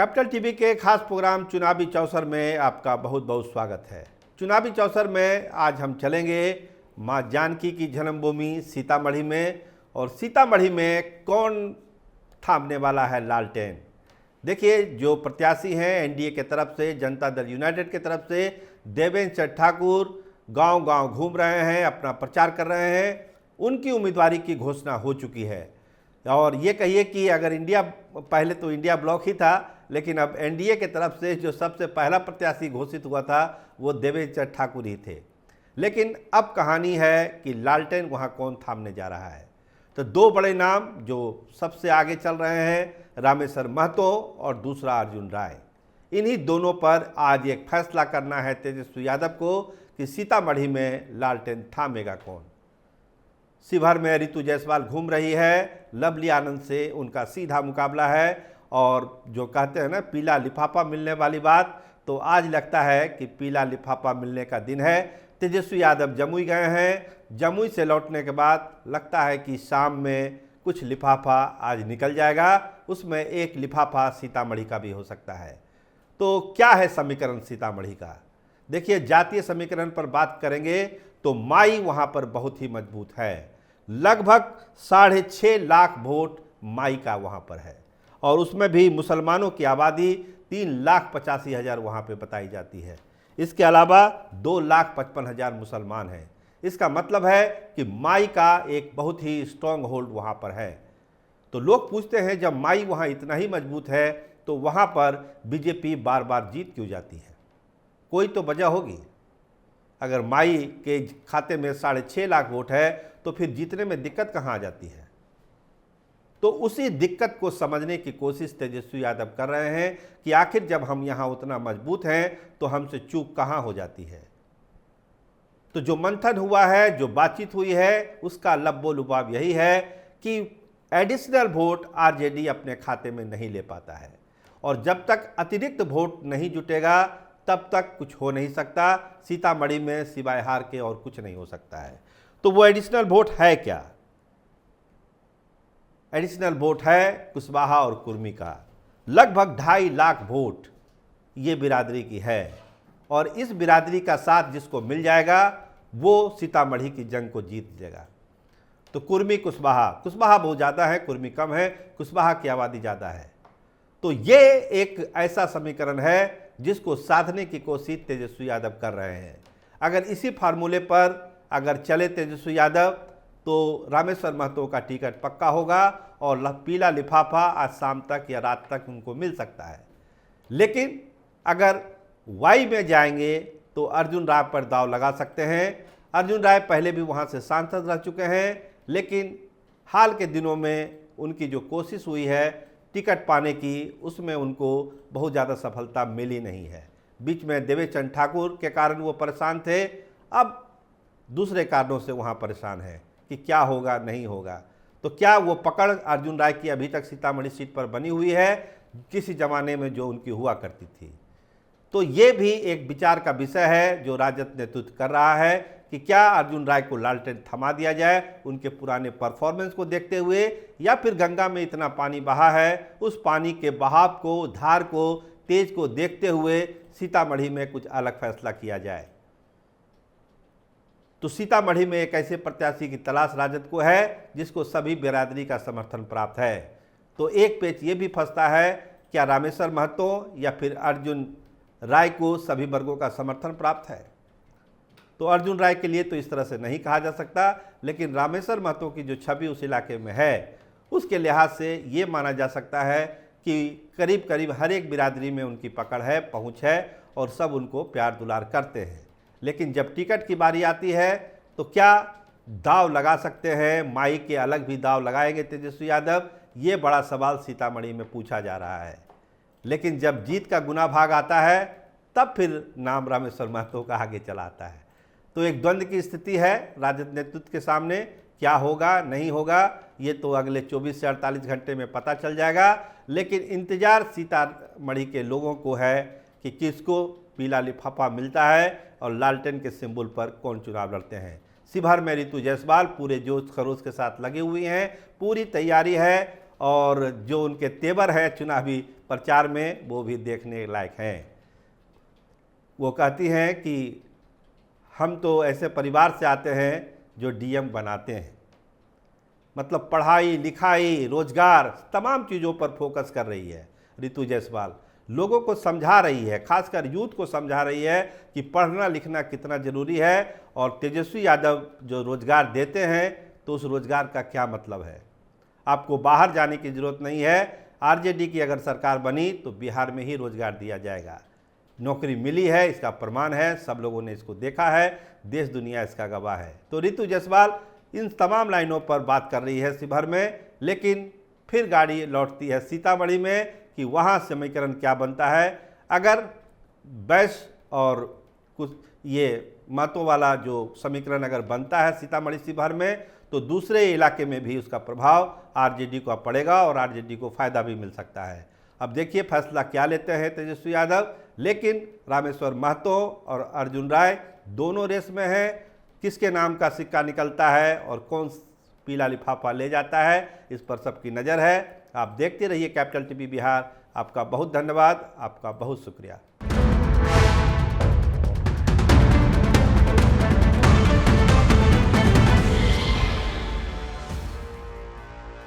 Capital TV के खास programme चुनावी चौसर में आपका बहुत बहुत स्वागत है। चुनावी चौसर में आज हम चलेंगे मां जानकी की जन्मभूमि सीतामढ़ी में, और सीतामढ़ी में कौन थामने वाला है लालटेन। देखिए, जो प्रत्याशी हैं एनडीए के तरफ से, जनता दल यूनाइटेड के तरफ से देवेंद्र ठाकुर गांव-गांव घूम रहे हैं, अपना प्रचार कर रहे हैं। उनकी उम्मीदवारी की घोषणा हो चुकी है और ये कहिए कि अगर इंडिया, पहले तो इंडिया ब्लॉक ही था, लेकिन अब एनडीए के तरफ से जो सबसे पहला प्रत्याशी घोषित हुआ था वो देवेंद्र ठाकुर ही थे। लेकिन अब कहानी है कि लालटेन वहाँ कौन थामने जा रहा है। तो दो बड़े नाम जो सबसे आगे चल रहे हैं, रामेश्वर महतो और दूसरा अर्जुन राय। इन्हीं दोनों पर आज एक फैसला करना है तेजस्वी यादव को कि सीतामढ़ी में लालटेन थामेगा कौन। शिवहर में रितु जायसवाल घूम रही है, लवली आनंद से उनका सीधा मुकाबला है। और जो कहते हैं ना पीला लिफाफा मिलने वाली बात, तो आज लगता है कि पीला लिफाफा मिलने का दिन है। तेजस्वी यादव जमुई गए हैं, जमुई से लौटने के बाद लगता है कि शाम में कुछ लिफाफा आज निकल जाएगा, उसमें एक लिफाफा सीतामढ़ी का भी हो सकता है। तो क्या है समीकरण सीतामढ़ी का? देखिए, जातीय समीकरण पर बात करेंगे तो माई वहाँ पर बहुत ही मजबूत है। लगभग 6.5 लाख वोट माई का वहाँ पर है, और उसमें भी मुसलमानों की आबादी 3,85,000 वहाँ पे बताई जाती है। इसके अलावा 2,55,000 मुसलमान हैं। इसका मतलब है कि माई का एक बहुत ही स्ट्रॉन्ग होल्ड वहाँ पर है। तो लोग पूछते हैं, जब माई वहाँ इतना ही मजबूत है तो वहाँ पर बीजेपी बार बार जीत क्यों जाती है? कोई तो वजह होगी। अगर माई के खाते में 6.5 लाख वोट है तो फिर जीतने में दिक्कत कहाँ आ जाती है? तो उसी दिक्कत को समझने की कोशिश तेजस्वी यादव कर रहे हैं कि आखिर जब हम यहाँ उतना मजबूत हैं तो हमसे चूक कहाँ हो जाती है। तो जो मंथन हुआ है, जो बातचीत हुई है, उसका लब्बो लुबाब यही है कि एडिशनल वोट आरजेडी अपने खाते में नहीं ले पाता है, और जब तक अतिरिक्त वोट नहीं जुटेगा तब तक कुछ हो नहीं सकता। सीतामढ़ी में सिवाय हार के और कुछ नहीं हो सकता है। तो वो एडिशनल वोट है क्या? एडिशनल वोट है कुशवाहा और कुर्मी का। लगभग 2.5 लाख वोट ये बिरादरी की है, और इस बिरादरी का साथ जिसको मिल जाएगा वो सीतामढ़ी की जंग को जीत लेगा। तो कुर्मी कुशवाहा बहुत ज़्यादा है, कुर्मी कम है, कुशवाहा की आबादी ज़्यादा है। तो ये एक ऐसा समीकरण है जिसको साधने की कोशिश तेजस्वी यादव कर रहे हैं। अगर इसी फार्मूले पर अगर चले तेजस्वी यादव तो रामेश्वर महतो का टिकट पक्का होगा, और पीला लिफाफा आज शाम तक या रात तक उनको मिल सकता है। लेकिन अगर वाई में जाएंगे तो अर्जुन राय पर दाव लगा सकते हैं। अर्जुन राय पहले भी वहाँ से सांसद रह चुके हैं, लेकिन हाल के दिनों में उनकी जो कोशिश हुई है टिकट पाने की, उसमें उनको बहुत ज़्यादा सफलता मिली नहीं है। बीच में देवेंद्र ठाकुर के कारण वो परेशान थे, अब दूसरे कारणों से वहाँ परेशान है कि क्या होगा नहीं होगा। तो क्या वो पकड़ अर्जुन राय की अभी तक सीतामढ़ी सीट पर बनी हुई है किसी ज़माने में जो उनकी हुआ करती थी? तो ये भी एक विचार का विषय है जो राजद नेतृत्व कर रहा है कि क्या अर्जुन राय को लालटेन थमा दिया जाए उनके पुराने परफॉर्मेंस को देखते हुए, या फिर गंगा में इतना पानी बहा है, उस पानी के बहाव को, धार को, तेज को देखते हुए सीतामढ़ी में कुछ अलग फैसला किया जाए। तो सीतामढ़ी में एक ऐसे प्रत्याशी की तलाश राजद को है जिसको सभी बिरादरी का समर्थन प्राप्त है। तो एक पेच ये भी फंसता है, क्या रामेश्वर महतो या फिर अर्जुन राय को सभी वर्गों का समर्थन प्राप्त है? तो अर्जुन राय के लिए तो इस तरह से नहीं कहा जा सकता, लेकिन रामेश्वर महतो की जो छवि उस इलाके में है उसके लिहाज से ये माना जा सकता है कि करीब करीब हर एक बिरादरी में उनकी पकड़ है, पहुँच है, और सब उनको प्यार दुलार करते हैं। लेकिन जब टिकट की बारी आती है तो क्या दाव लगा सकते हैं? माई के अलग भी दाव लगाएंगे तेजस्वी यादव? ये बड़ा सवाल सीतामढ़ी में पूछा जा रहा है। लेकिन जब जीत का गुना भाग आता है तब फिर नाम रामेश्वर महतो का आगे चला आता है। तो एक द्वंद्व की स्थिति है राजद नेतृत्व के सामने। क्या होगा नहीं होगा ये तो अगले 24 से 48 घंटे में पता चल जाएगा। लेकिन इंतजार सीतामढ़ी के लोगों को है कि किसको पीला लिफाफा मिलता है और लालटेन के सिंबल पर कौन चुनाव लड़ते हैं। शिवहर में रितु जायसवाल पूरे जोश खरोश के साथ लगी हुई हैं, पूरी तैयारी है, और जो उनके तेवर है चुनावी प्रचार में वो भी देखने लायक हैं। वो कहती हैं कि हम तो ऐसे परिवार से आते हैं जो डीएम बनाते हैं, मतलब पढ़ाई लिखाई रोजगार तमाम चीज़ों पर फोकस कर रही है रितु जायसवाल। लोगों को समझा रही है, खासकर यूथ को समझा रही है कि पढ़ना लिखना कितना ज़रूरी है, और तेजस्वी यादव जो रोज़गार देते हैं तो उस रोज़गार का क्या मतलब है। आपको बाहर जाने की ज़रूरत नहीं है। आरजेडी की अगर सरकार बनी तो बिहार में ही रोज़गार दिया जाएगा। नौकरी मिली है, इसका प्रमाण है, सब लोगों ने इसको देखा है, देश दुनिया इसका गवाह है। तो रितु जायसवाल इन तमाम लाइनों पर बात कर रही है शिवहर में, लेकिन फिर गाड़ी लौटती है सीतामढ़ी में कि वहाँ समीकरण क्या बनता है। अगर बैस और कुछ ये मतों वाला जो समीकरण अगर बनता है सीतामढ़ी शिवहर में, तो दूसरे इलाके में भी उसका प्रभाव आरजेडी को पड़ेगा और आरजेडी को फ़ायदा भी मिल सकता है। अब देखिए फैसला क्या लेते हैं तेजस्वी यादव। लेकिन रामेश्वर महतो और अर्जुन राय दोनों रेस में हैं। किसके नाम का सिक्का निकलता है और कौन पीला लिफाफा ले जाता है, इस पर सबकी नज़र है। आप देखते रहिए कैपिटल टीवी बिहार। आपका बहुत धन्यवाद, आपका बहुत शुक्रिया।